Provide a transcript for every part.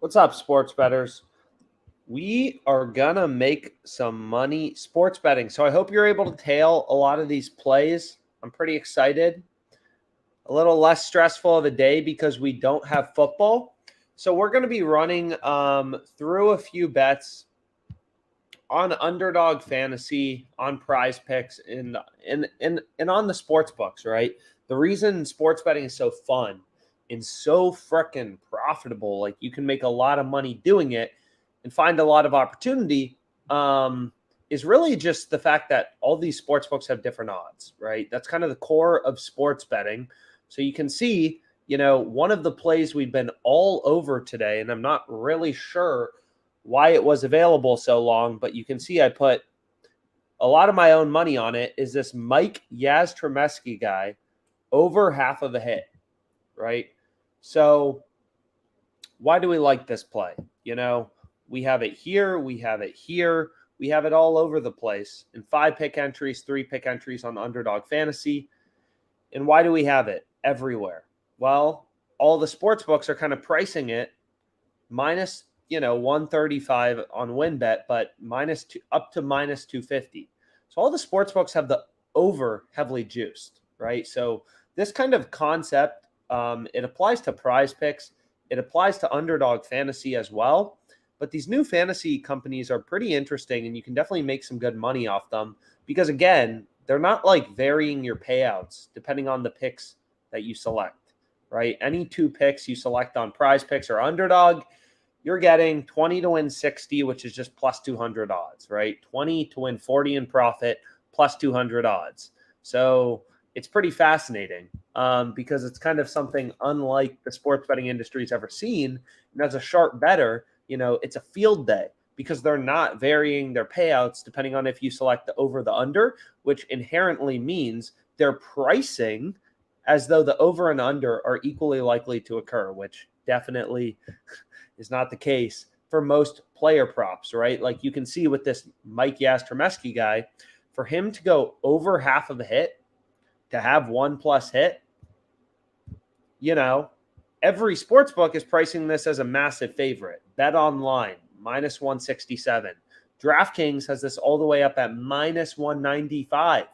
What's up, sports bettors? We are going to make some money sports betting. So I hope you're able to tail a lot of these plays. I'm pretty excited. A little less stressful of a day because we don't have football. So we're going to be running through a few bets on underdog fantasy, on prize picks, and on the sports books, right? The reason sports betting is so fun and so freaking profitable, like you can make a lot of money doing it and find a lot of opportunity, is really just the fact that all these sports books have different odds, right? That's kind of the core of sports betting. So you can see, one of the plays we've been all over today, and I'm not really sure why it was available so long, but you can see I put a lot of my own money on it, is this Mike Yastrzemski guy over half of a hit, right? So why do we like this play? We have it here, we have it here, we have it all over the place in 5-pick entries, 3-pick entries on Underdog Fantasy. And why do we have it everywhere? Well, all the sports books are kind of pricing it minus 135 on WinBet, but up to minus 250. So all the sports books have the over heavily juiced, right? So this kind of concept, it applies to prize picks. It applies to underdog fantasy as well. But these new fantasy companies are pretty interesting, and you can definitely make some good money off them because, again, they're not like varying your payouts depending on the picks that you select, right? Any 2 picks you select on prize picks or underdog, you're getting 20 to win 60, which is just plus 200 odds, right? 20 to win 40 in profit, plus 200 odds. So it's pretty fascinating because it's kind of something unlike the sports betting industry's ever seen. And as a sharp bettor, it's a field day because they're not varying their payouts depending on if you select the over the under, which inherently means they're pricing as though the over and under are equally likely to occur, which definitely is not the case for most player props, right? Like you can see with this Mike Yastrzemski guy, for him to go over half of a hit, to have 1+ hit, every sports book is pricing this as a massive favorite. Bet Online, minus 167. DraftKings has this all the way up at minus 195.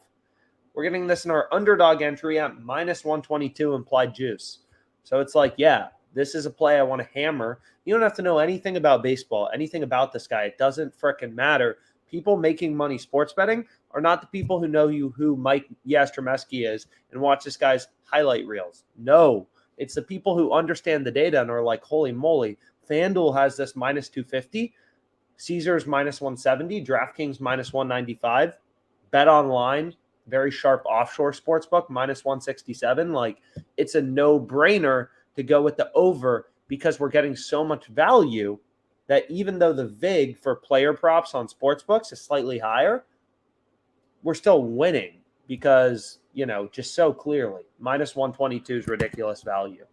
We're getting this in our underdog entry at minus 122 implied juice. So it's like, yeah, this is a play I want to hammer. You don't have to know anything about baseball, anything about this guy. It doesn't frickin' matter. People making money sports betting are not the people who know who Mike Yastrzemski is and watch this guy's highlight reels. No, it's the people who understand the data and are like, holy moly, FanDuel has this minus 250, Caesars minus 170, DraftKings minus 195, Bet Online, very sharp offshore sports book, minus 167. Like, it's a no-brainer to go with the over because we're getting so much value that even though the VIG for player props on sports books is slightly higher, we're still winning because, just so clearly, minus 122 is ridiculous value.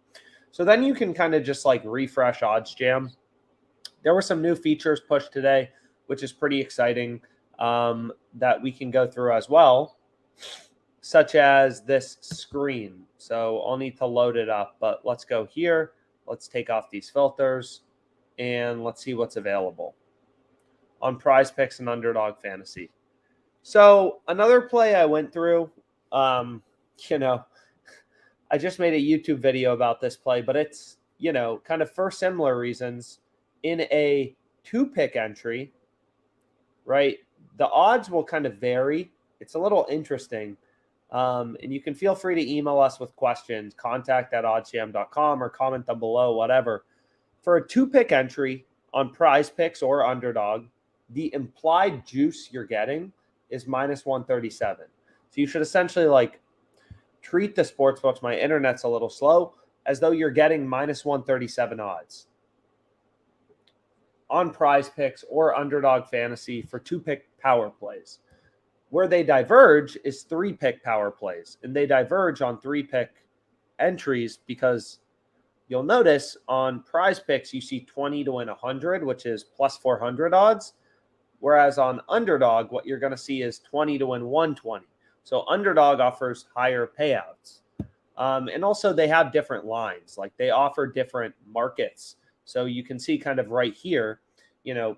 So then you can kind of just like refresh Odds Jam. There were some new features pushed today, which is pretty exciting, that we can go through as well, such as this screen. So I'll need to load it up, but let's go here. Let's take off these filters and let's see what's available on prize picks and underdog fantasy. So another play I went through, I just made a YouTube video about this play, but it's, kind of for similar reasons in a 2-pick entry, right? The odds will kind of vary. It's a little interesting. And you can feel free to email us with questions, contact@oddsjam.com or comment them below, whatever. For a 2-pick entry on prize picks or underdog, the implied juice you're getting is minus 137. So you should essentially treat the sports books, my internet's a little slow, as though you're getting minus 137 odds on prize picks or underdog fantasy for 2-pick power plays. Where they diverge is 3-pick power plays, and they diverge on 3-pick entries because you'll notice on prize picks, you see 20 to win 100, which is plus 400 odds. Whereas on underdog, what you're going to see is 20 to win 120. So underdog offers higher payouts. And also they have different lines. Like they offer different markets. So you can see kind of right here,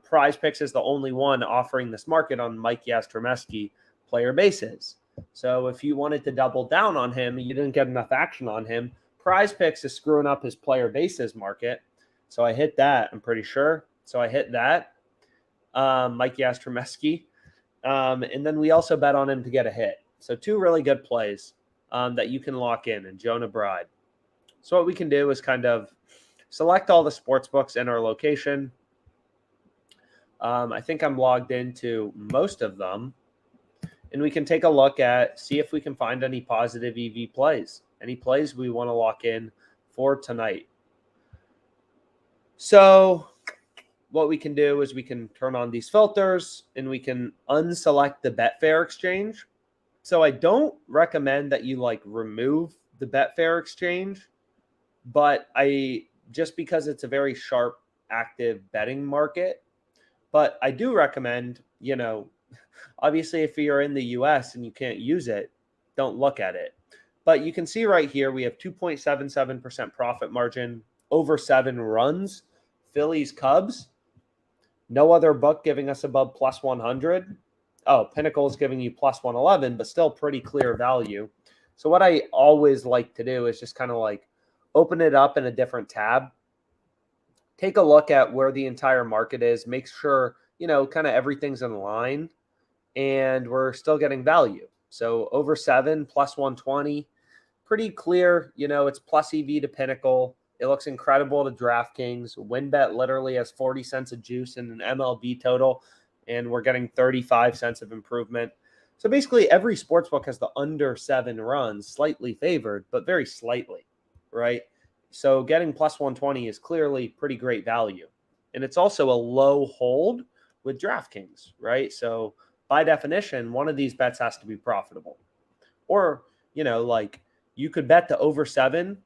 Prize Picks is the only one offering this market on Mike Yastrzemski player bases. So if you wanted to double down on him, you didn't get enough action on him. Prize Picks is screwing up his player bases market. So I hit that, I'm pretty sure. So I hit that, Mike Yastrzemski. And then we also bet on him to get a hit. So 2 really good plays that you can lock in, and Jonah Bride. So what we can do is kind of select all the sports books in our location. I think I'm logged into most of them. And we can take a look at, see if we can find any positive EV plays, any plays we want to lock in for tonight. So what we can do is we can turn on these filters and we can unselect the Betfair exchange. So I don't recommend that you remove the Betfair exchange, but just because it's a very sharp, active betting market. But I do recommend, obviously if you're in the US and you can't use it, don't look at it. But you can see right here, we have 2.77% profit margin, over 7 runs, Phillies, Cubs. No other book giving us above plus 100. Oh, Pinnacle is giving you plus 111, but still pretty clear value. So what I always like to do is just kind of open it up in a different tab. Take a look at where the entire market is. Make sure, kind of everything's in line and we're still getting value. So over 7, plus 120, pretty clear. It's plus EV to Pinnacle. It looks incredible to DraftKings. WinBet literally has 40 cents of juice in an MLB total, and we're getting 35 cents of improvement. So basically every sportsbook has the under 7 runs slightly favored, but very slightly, right? So getting plus 120 is clearly pretty great value. And it's also a low hold with DraftKings, right? So by definition, one of these bets has to be profitable. Or, you could bet the over 7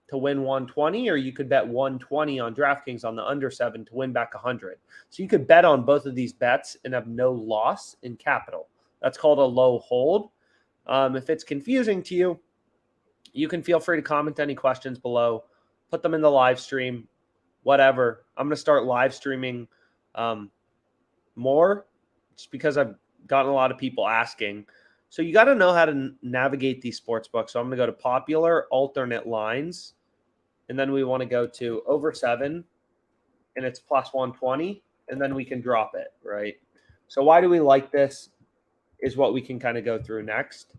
to win 120, or you could bet 120 on DraftKings on the under 7 to win back 100. So you could bet on both of these bets and have no loss in capital. That's called a low hold. If it's confusing to you, you can feel free to comment any questions below, put them in the live stream, whatever. I'm going to start live streaming more just because I've gotten a lot of people asking. So you got to know how to navigate these sports books. So I'm going to go to popular alternate lines. And then we want to go to over 7, and it's plus 120, and then we can drop it, right? So why do we like this is what we can kind of go through next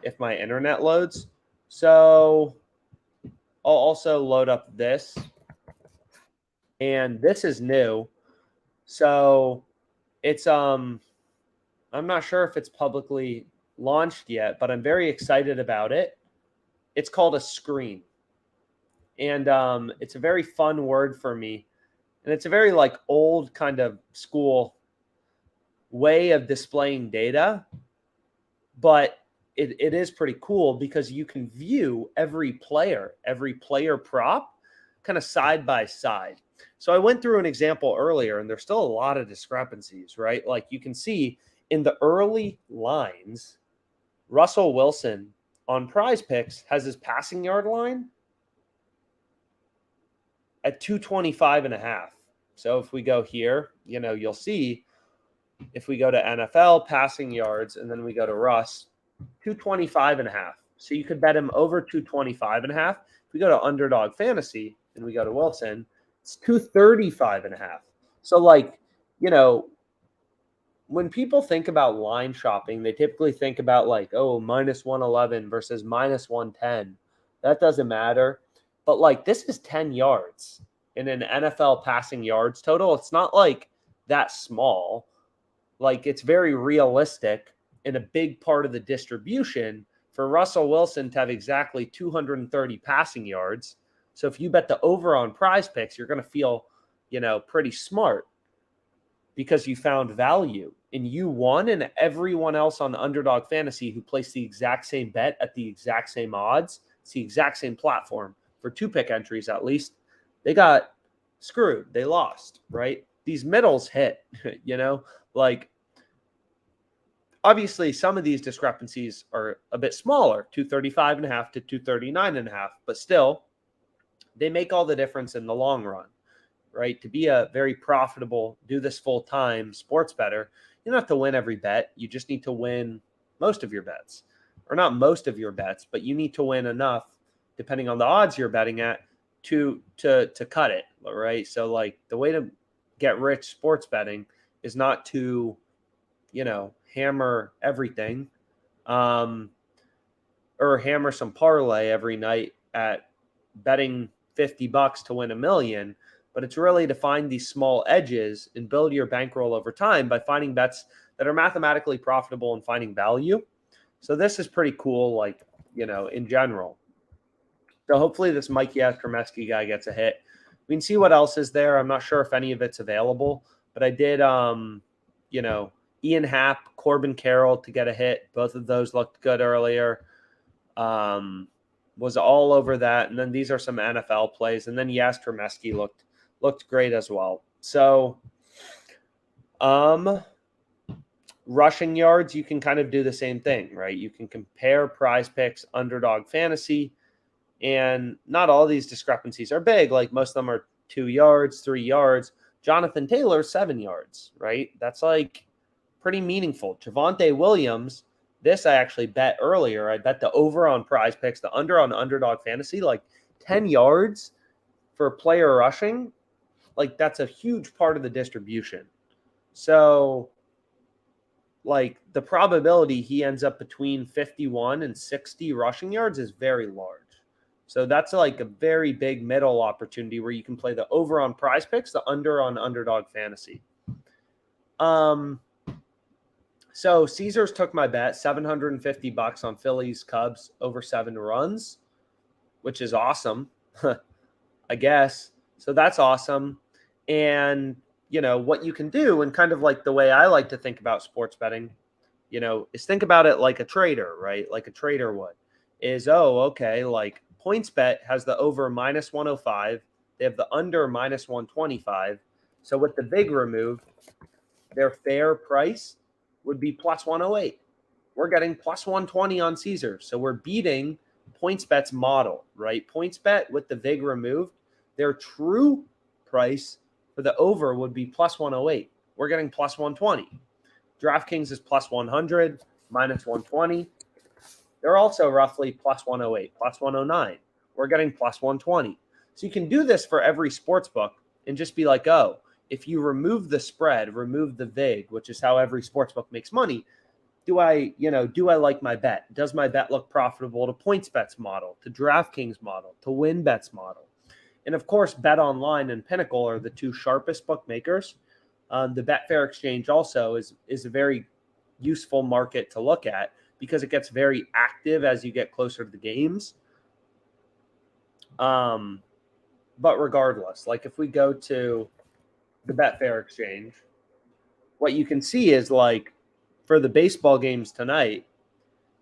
if my internet loads. So I'll also load up this, and this is new. So it's, I'm not sure if it's publicly launched yet, but I'm very excited about it. It's called a screen. And it's a very fun word for me. And it's a very old kind of school way of displaying data. But it is pretty cool because you can view every player prop kind of side by side. So I went through an example earlier, and there's still a lot of discrepancies, right? You can see in the early lines, Russell Wilson on Prize Picks has his passing yard line at 225.5. So if we go here, you'll see if we go to NFL passing yards and then we go to Russ, 225.5. So you could bet him over 225.5. If we go to Underdog Fantasy and we go to Wilson, it's 235.5. So when people think about line shopping, they typically think about minus 111 versus minus 110. That doesn't matter. But this is 10 yards in an NFL passing yards total. It's not that small. It's very realistic and a big part of the distribution for Russell Wilson to have exactly 230 passing yards. So if you bet the over on Prize Picks, you're going to feel, pretty smart because you found value and you won, and everyone else on Underdog Fantasy who placed the exact same bet at the exact same odds, it's the exact same platform for 2-pick entries at least, they got screwed. They lost, right? These middles hit, obviously some of these discrepancies are a bit smaller, 235.5 to 239.5, but still they make all the difference in the long run, right? To be a very profitable, do this full-time sports bettor, you don't have to win every bet. You just need to win most of your bets, or not most of your bets, but you need to win enough, depending on the odds you're betting at, to cut it, right? So like the way to get rich sports betting is not to, hammer everything, or hammer some parlay every night at betting $50 to win $1 million, but it's really to find these small edges and build your bankroll over time by finding bets that are mathematically profitable and finding value. So this is pretty cool, like, in general. So hopefully this Mike Yastrzemski guy gets a hit. We can see what else is there. I'm not sure if any of it's available, but I did, Ian Happ, Corbin Carroll to get a hit. Both of those looked good earlier. Was all over that. And then these are some NFL plays. And then Yastrzemski looked great as well. So rushing yards, you can kind of do the same thing, right? You can compare Prize Picks, Underdog Fantasy, and not all these discrepancies are big. Like most of them are 2 yards, 3 yards. Jonathan Taylor, 7 yards, right? That's like pretty meaningful. Javonte Williams, this I actually bet earlier. I bet the over on Prize Picks, the under on Underdog Fantasy, like 10 yards for player rushing. Like that's a huge part of the distribution. So like the probability he ends up between 51 and 60 rushing yards is very large. So that's like a very big middle opportunity where you can play the over on Prize Picks, the under on Underdog Fantasy. So Caesars took my bet, $750 on Phillies Cubs over 7 runs, which is awesome, I guess. So that's awesome. And, what you can do, and kind of like the way I like to think about sports betting, is think about it like a trader, right? Like a trader would. Okay, like PointsBet has the over minus 105. They have the under minus 125. So with the VIG removed, their fair price would be plus 108. We're getting plus 120 on Caesars. So we're beating PointsBet's model, right? PointsBet with the VIG removed, their true price for the over would be plus 108. We're getting plus 120. DraftKings is plus 100, minus 120. They're also roughly plus 108, plus 109. We're getting plus 120. So you can do this for every sports book and just be like, oh, if you remove the spread, remove the VIG, which is how every sports book makes money, do I like my bet? Does my bet look profitable to PointsBet's model, to DraftKings model, to WinBet's model? And of course, BetOnline and Pinnacle are the 2 sharpest bookmakers. The Betfair Exchange also is a very useful market to look at because it gets very active as you get closer to the games. But regardless, like if we go to the Betfair Exchange, what you can see is like for the baseball games tonight,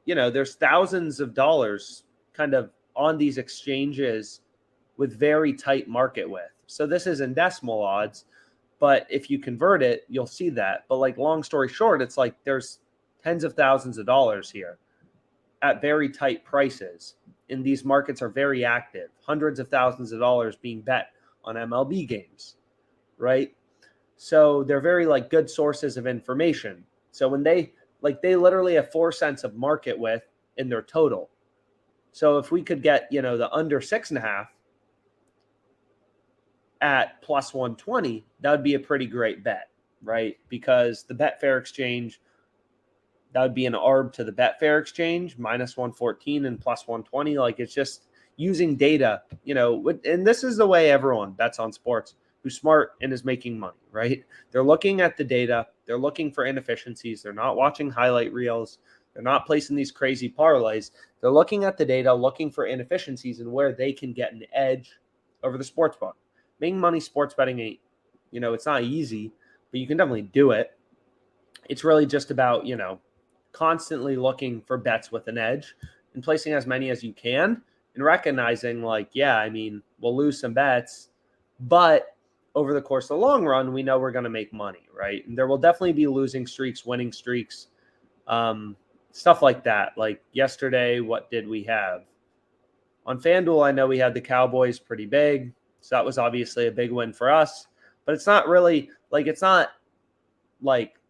there's thousands of dollars kind of on these exchanges with very tight market width. So this is in decimal odds, but if you convert it, you'll see that. But like long story short, it's like there's tens of thousands of dollars here at very tight prices. And these markets are very active. Hundreds of thousands of dollars being bet on MLB games, right? So they're very like good sources of information. So when they literally have 4 cents of market width in their total. So if we could get, the under 6.5 at plus 120, that would be a pretty great bet, right? Because the Betfair Exchange, that would be an arb to the Betfair Exchange, minus 114 and plus 120. Like it's just using data, and this is the way everyone bets on sports who's smart and is making money, right? They're looking at the data. They're looking for inefficiencies. They're not watching highlight reels. They're not placing these crazy parlays. They're looking at the data, looking for inefficiencies and where they can get an edge over the sports book. Making money sports betting ain't, it's not easy, but you can definitely do it. It's really just about, constantly looking for bets with an edge and placing as many as you can and recognizing like, we'll lose some bets, but over the course of the long run, we know we're going to make money, right? And there will definitely be losing streaks, winning streaks, stuff like that. Like yesterday, what did we have? On FanDuel, I know we had the Cowboys pretty big. So that was obviously a big win for us. But it's not really like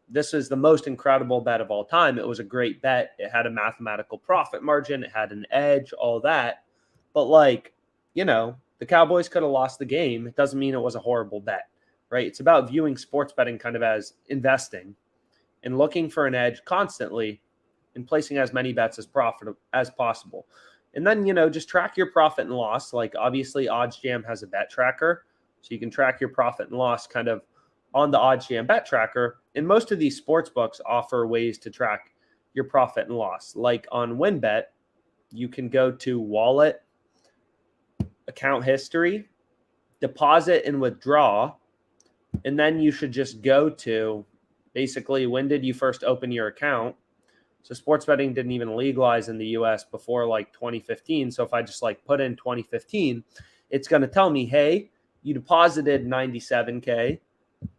this is the most incredible bet of all time. It was a great bet. It had a mathematical profit margin. It had an edge, all that. But the Cowboys could have lost the game. It doesn't mean it was a horrible bet, right? It's about viewing sports betting kind of as investing and looking for an edge constantly and placing as many bets as possible. And then, just track your profit and loss. Like obviously OddsJam has a bet tracker. So you can track your profit and loss kind of on the OddsJam bet tracker. And most of these sports books offer ways to track your profit and loss. Like on WinBet, you can go to wallet, account history, deposit and withdraw. And then you should just go to basically when did you first open your account. So sports betting didn't even legalize in the US before 2015. So if I just put in 2015, it's going to tell me, hey, you deposited 97K,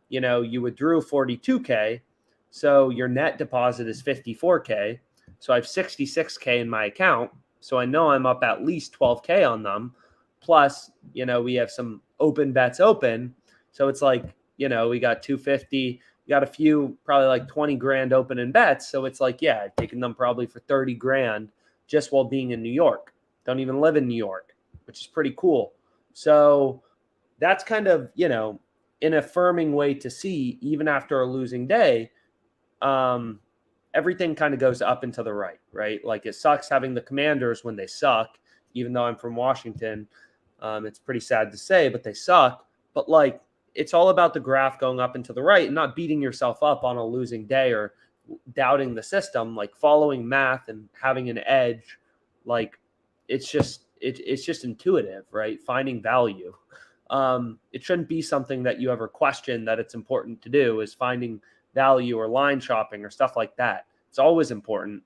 you withdrew 42K. So your net deposit is 54K. So I have 66K in my account. So I know I'm up at least 12K on them. Plus, we have some open bets open. So it's we got 250, we got a few, probably 20 grand open in bets. So it's I've taken them probably for 30 grand just while being in New York. Don't even live in New York, which is pretty cool. So that's kind of, an affirming way to see, even after a losing day, everything kind of goes up and to the right, right? It sucks having the Commanders when they suck, even though I'm from Washington. It's pretty sad to say, but they suck. But it's all about the graph going up and to the right and not beating yourself up on a losing day or doubting the system, following math and having an edge. It's just intuitive, right? Finding value. It shouldn't be something that you ever question that it's important to do, is finding value or line shopping or stuff like that. It's always important,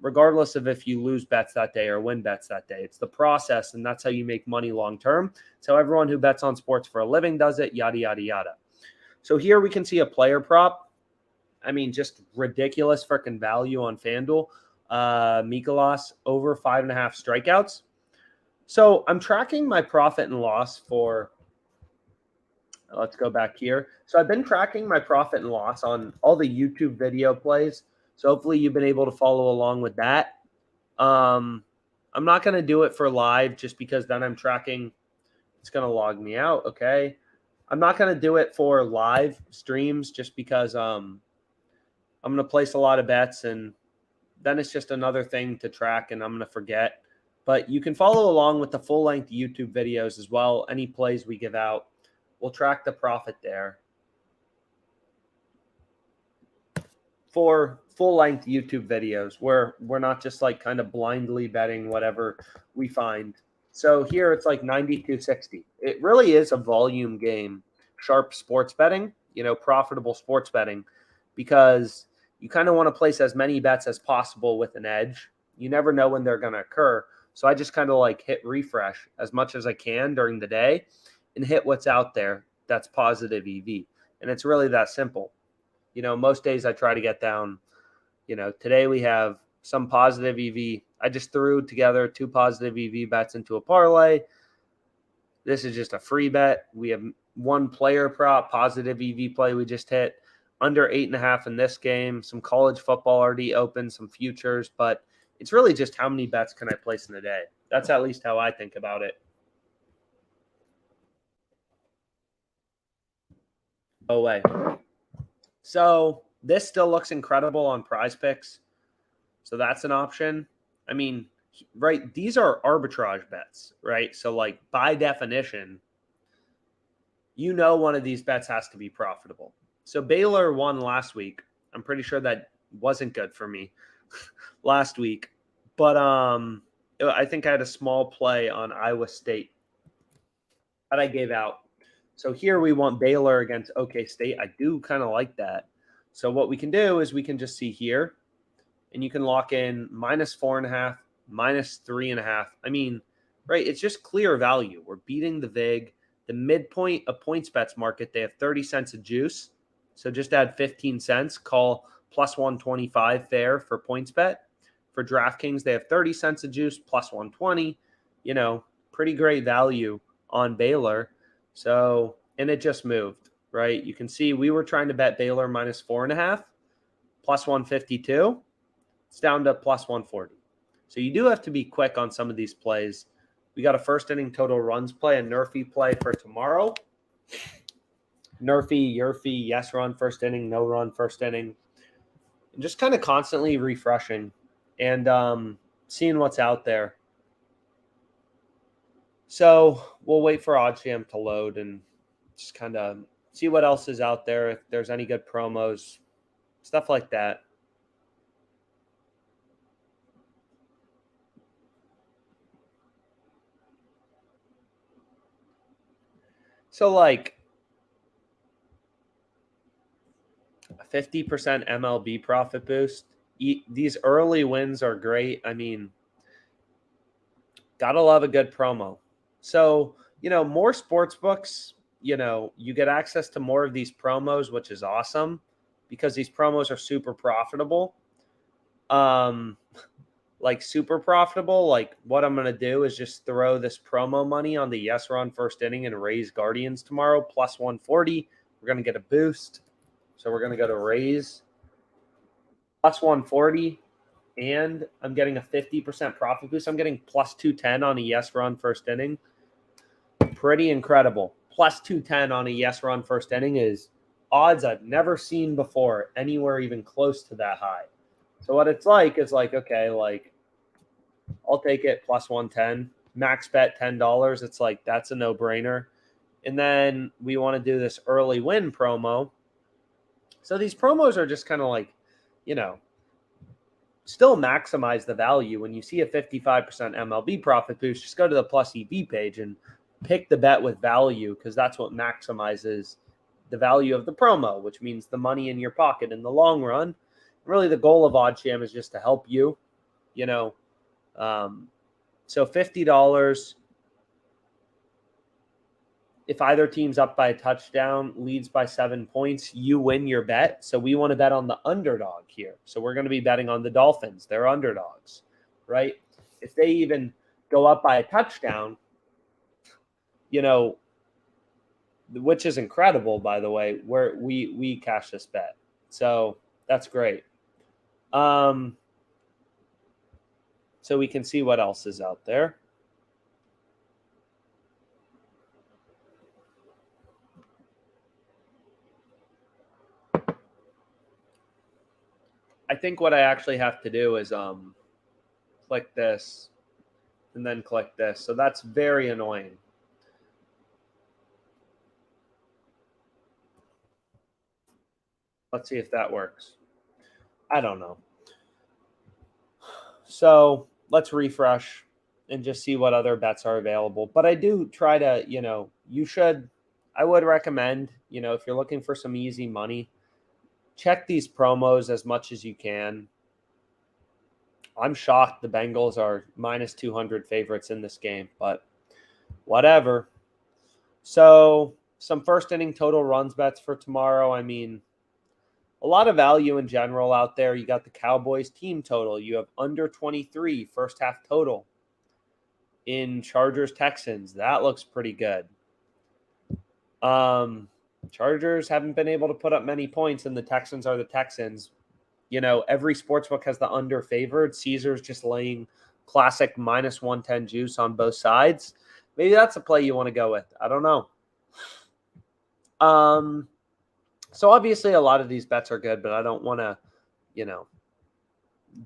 regardless of if you lose bets that day or win bets that day. It's the process, and that's how you make money long term. So everyone who bets on sports for a living does it, yada, yada, yada. So here we can see a player prop. I mean, just ridiculous freaking value on FanDuel. Mikolas over 5.5 strikeouts. So I'm tracking my profit and loss for, let's go back here. So I've been tracking my profit and loss on all the YouTube video plays. So hopefully you've been able to follow along with that. I'm not going to do it for live just because then I'm tracking. It's going to log me out. Okay. I'm not going to do it for live streams just because I'm going to place a lot of bets and then it's just another thing to track and I'm going to forget. But you can follow along with the full-length YouTube videos as well. Any plays we give out, we'll track the profit there. For full-length YouTube videos where we're not just kind of blindly betting whatever we find. So here it's 92.60. It really is a volume game, sharp sports betting, profitable sports betting, because you kind of want to place as many bets as possible with an edge. You never know when they're going to occur. So I just kind of hit refresh as much as I can during the day and hit what's out there that's positive EV. And it's really that simple. Most days I try to get down, today we have some positive EV. I just threw together 2 positive EV bets into a parlay. This is just a free bet. We have 1 player prop, positive EV play we just hit. Under 8.5 in this game. Some college football already open, some futures, but it's really just how many bets can I place in a day. That's at least how I think about it. Oh, wait. So this still looks incredible on Prize Picks. So that's an option. I mean, right, these are arbitrage bets, right? So by definition, one of these bets has to be profitable. So Baylor won last week. I'm pretty sure that wasn't good for me last week. But I think I had a small play on Iowa State that I gave out. So here we want Baylor against OK State. I do kind of like that. So what we can do is we can just see here, and you can lock in -4.5, -3.5. I mean, right, it's just clear value. We're beating the VIG. The midpoint of PointsBet's market, they have 30 cents a juice. So just add 15 cents, call +125 fair for PointsBet. For DraftKings, they have 30 cents a juice, +120. Pretty great value on Baylor. So, and it just moved, right? You can see we were trying to bet Baylor minus 4.5, plus 152. It's down to plus 140. So you do have to be quick on some of these plays. We got a first inning total runs play, a Nerfy play for tomorrow. Nerfy, Yerfy, yes run first inning, no run first inning. And just kind of constantly refreshing and seeing what's out there. So we'll wait for OddsJam to load and just kind of see what else is out there, if there's any good promos, stuff like that. So like a 50% MLB profit boost. These early wins are great. I mean, gotta love a good promo. So, more sports books, you get access to more of these promos, which is awesome because these promos are super profitable. Like super profitable. Like what I'm going to do is just throw this promo money on the yes run first inning and Rays Guardians tomorrow, plus 140. We're going to get a boost. So we're going to go to Rays plus 140. And I'm getting a 50% profit boost. I'm getting plus 210 on a yes run first inning. Pretty incredible. Plus 210 on a yes run first inning is odds I've never seen before anywhere even close to that high. So what it's like is like, okay, like I'll take it plus 110, max bet $10. It's like, that's a no brainer. And then we want to do this early win promo. So these promos are just kind of like, still maximize the value. When you see a 55% MLB profit boost, just go to the plus EV page and pick the bet with value, because that's what maximizes the value of the promo, which means the money in your pocket in the long run. Really, the goal of OddsJam is just to help you, so $50. If either team's up by a touchdown, leads by 7 points, you win your bet. So we want to bet on the underdog here. So we're going to be betting on the Dolphins. They're underdogs, right? If they even go up by a touchdown, which is incredible, by the way, where we cash this bet. So that's great. So we can see what else is out there. I think what I actually have to do is click this and then click this. So that's very annoying. Let's see if that works. I don't know. So let's refresh and just see what other bets are available. But I do try to, I would recommend, if you're looking for some easy money, check these promos as much as you can. I'm shocked the Bengals are minus 200 favorites in this game, but whatever. So some first inning total runs bets for tomorrow. I mean, a lot of value in general out there. You got the Cowboys team total. You have under 23 first half total in Chargers Texans. That looks pretty good. Chargers haven't been able to put up many points, and the Texans are the Texans. Every sportsbook has the under favored. Caesar's just laying classic minus 110 juice on both sides. Maybe that's a play you want to go with. I don't know. So obviously a lot of these bets are good, but I don't want to,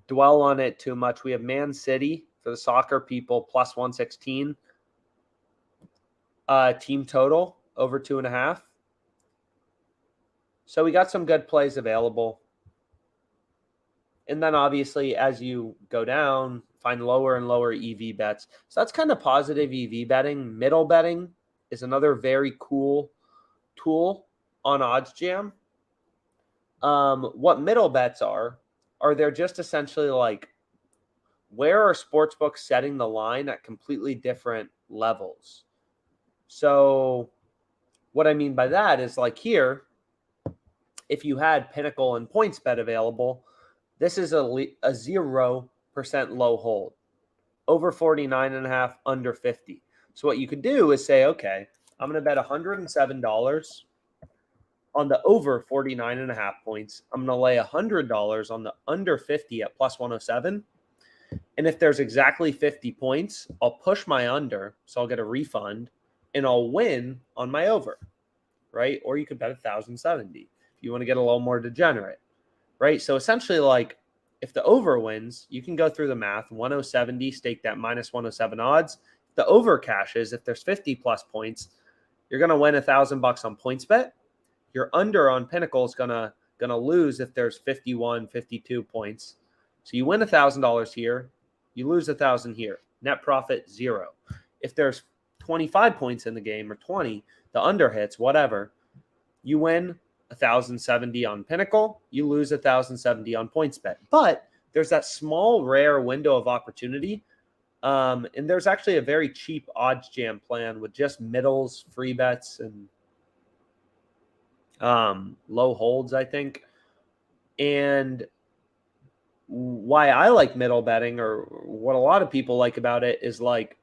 dwell on it too much. We have Man City for the soccer people plus 116. Team total over 2.5. So we got some good plays available. And then obviously as you go down, find lower and lower EV bets. So that's kind of positive EV betting. Middle betting is another very cool tool on OddsJam. What middle bets are they're just essentially like, where are sportsbooks setting the line at completely different levels? So what I mean by that is like here, if you had Pinnacle and PointsBet available, this is a 0% low hold. Over 49.5, under 50. So what you could do is say, okay, I'm going to bet $107 on the over 49.5 points. I'm going to lay $100 on the under 50 at plus 107. And if there's exactly 50 points, I'll push my under, so I'll get a refund, and I'll win on my over, right? Or you could bet 1,070 if you want to get a little more degenerate, right? So essentially, like, if the over wins, you can go through the math. 1070, stake that minus 107 odds. If the over cashes, if there's 50 plus points, you're going to win $1,000 on points bet. Your under on Pinnacle is gonna lose if there's 51, 52 points. So you win $1,000 here, you lose 1,000 here. Net profit 0. If there's 25 points in the game or 20, the under hits, whatever, you win 1,070 on Pinnacle, you lose 1,070 on points bet. But there's that small, rare window of opportunity. And there's actually a very cheap odds jam plan with just middles, free bets, and low holds, I think. And why I like middle betting, or what a lot of people like about it, is like,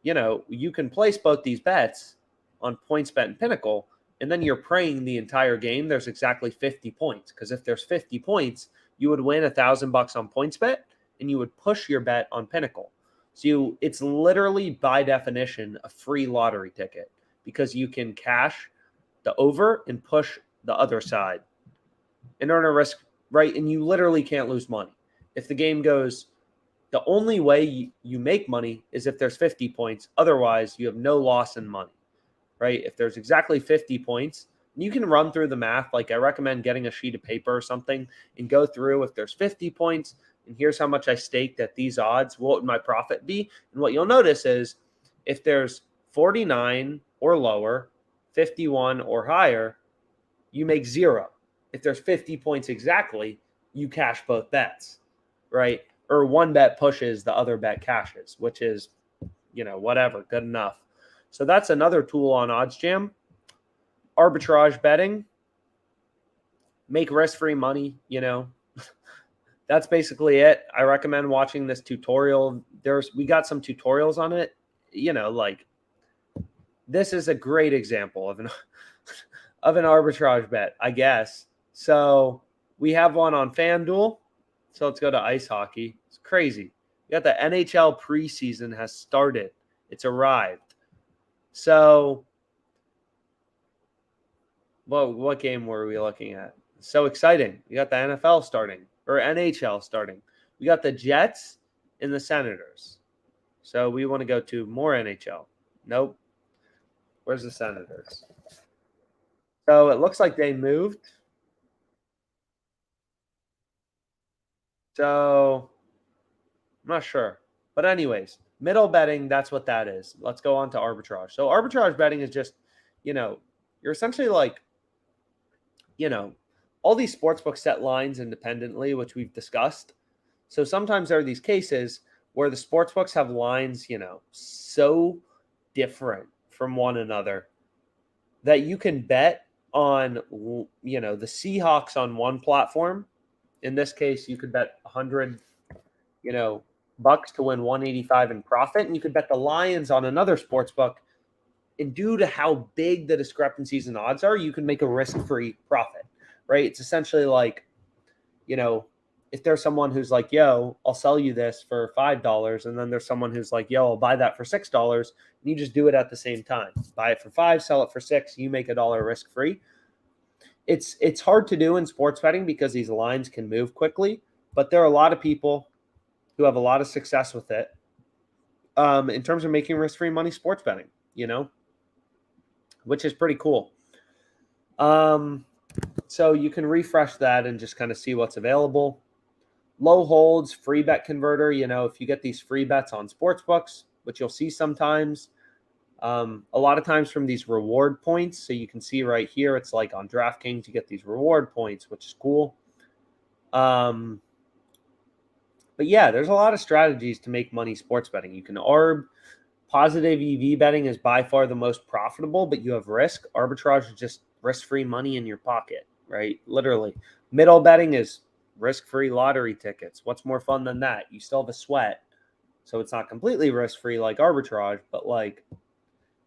you can place both these bets on points bet and Pinnacle, and then you're praying the entire game there's exactly 50 points. Because if there's 50 points, you would win $1,000 on points bet, and you would push your bet on Pinnacle. So it's literally, by definition, a free lottery ticket, because you can cash the over and push the other side and earn a risk, right? And you literally can't lose money. If the game goes, the only way you make money is if there's 50 points. Otherwise, you have no loss in money, right? If there's exactly 50 points, you can run through the math. Like, I recommend getting a sheet of paper or something and go through, if there's 50 points, and here's how much I staked at these odds, what would my profit be? And what you'll notice is, if there's 49 or lower, 51 or higher, you make 0. If there's 50 points exactly, you cash both bets, right? Or one bet pushes, the other bet cashes, which is, whatever, good enough. So that's another tool on OddsJam. Arbitrage betting, make risk-free money, That's basically it. I recommend watching this tutorial. We got some tutorials on it, like, this is a great example of an arbitrage bet, I guess. So we have one on FanDuel. So let's go to ice hockey. It's crazy. We got the NHL preseason has started. It's arrived. So, well, what game were we looking at? So exciting. We got the NFL starting, or NHL starting. We got the Jets and the Senators. So we want to go to more NHL. Nope. Where's the Senators? So it looks like they moved. So I'm not sure. But anyways, middle betting, that's what that is. Let's go on to arbitrage. So arbitrage betting is just, you're essentially like, all these sportsbooks set lines independently, which we've discussed. So sometimes there are these cases where the sportsbooks have lines, so different from one another that you can bet on, the Seahawks on one platform. In this case, you could bet 100, bucks to win 185 in profit, and you could bet the Lions on another sports book. And due to how big the discrepancies in odds are, you can make a risk-free profit, right? It's essentially like, if there's someone who's like, yo, I'll sell you this for $5, and then there's someone who's like, yo, I'll buy that for $6, and you just do it at the same time. Buy it for $5, sell it for $6, you make $1 risk-free. It's hard to do in sports betting because these lines can move quickly, but there are a lot of people who have a lot of success with it in terms of making risk-free money sports betting, which is pretty cool. So you can refresh that and just kind of see what's available. Low holds, free bet converter, if you get these free bets on sports books, which you'll see sometimes, a lot of times from these reward points. So you can see right here, it's like on DraftKings, you get these reward points, which is cool. But yeah, there's a lot of strategies to make money sports betting. You can arb. Positive EV betting is by far the most profitable, but you have risk. Arbitrage is just risk-free money in your pocket, right? Literally. Middle betting is risk-free lottery tickets. What's more fun than that? You still have a sweat, So it's not completely risk-free like arbitrage, but like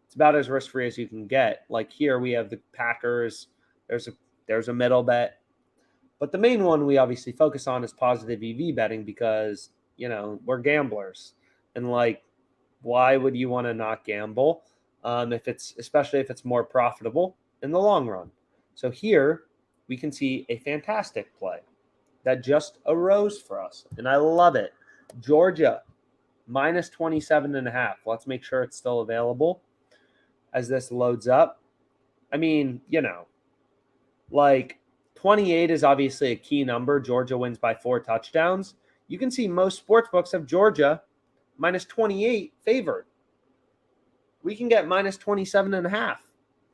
it's about as risk-free as you can get. Like here we have the Packers. There's a middle bet. But the main one we obviously focus on is positive EV betting because, we're gamblers. And like, why would you want to not gamble especially if it's more profitable in the long run? So here we can see a fantastic play that just arose for us. And I love it. Georgia, minus 27.5. Let's make sure it's still available as this loads up. I mean, like 28 is obviously a key number. Georgia wins by 4 touchdowns. You can see most sports books have Georgia minus 28 favored. We can get minus 27.5.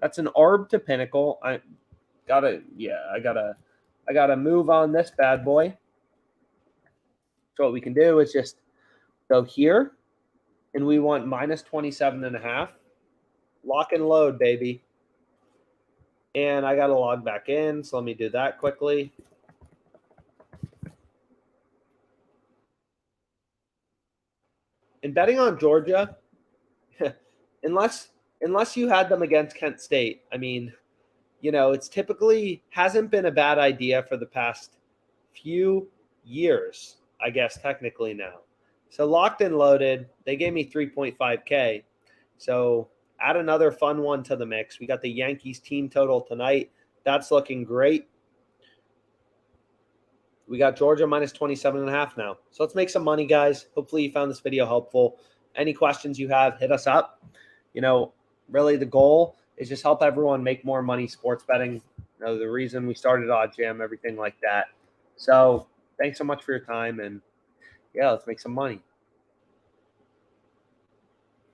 That's an arb to Pinnacle. I gotta move on this bad boy. So what we can do is just go here, and we want minus 27.5. Lock and load, baby. And I got to log back in, so let me do that quickly. In betting on Georgia, unless you had them against Kent State, I mean, it's typically hasn't been a bad idea for the past few years, I guess, technically now. So locked and loaded, they gave me 3.5K. So add another fun one to the mix. We got the Yankees team total tonight. That's looking great. We got Georgia minus 27.5 now. So let's make some money, guys. Hopefully you found this video helpful. Any questions you have, hit us up. Really the goal is just help everyone make more money sports betting. The reason we started Odd Jam, everything like that. So thanks so much for your time. And yeah, let's make some money.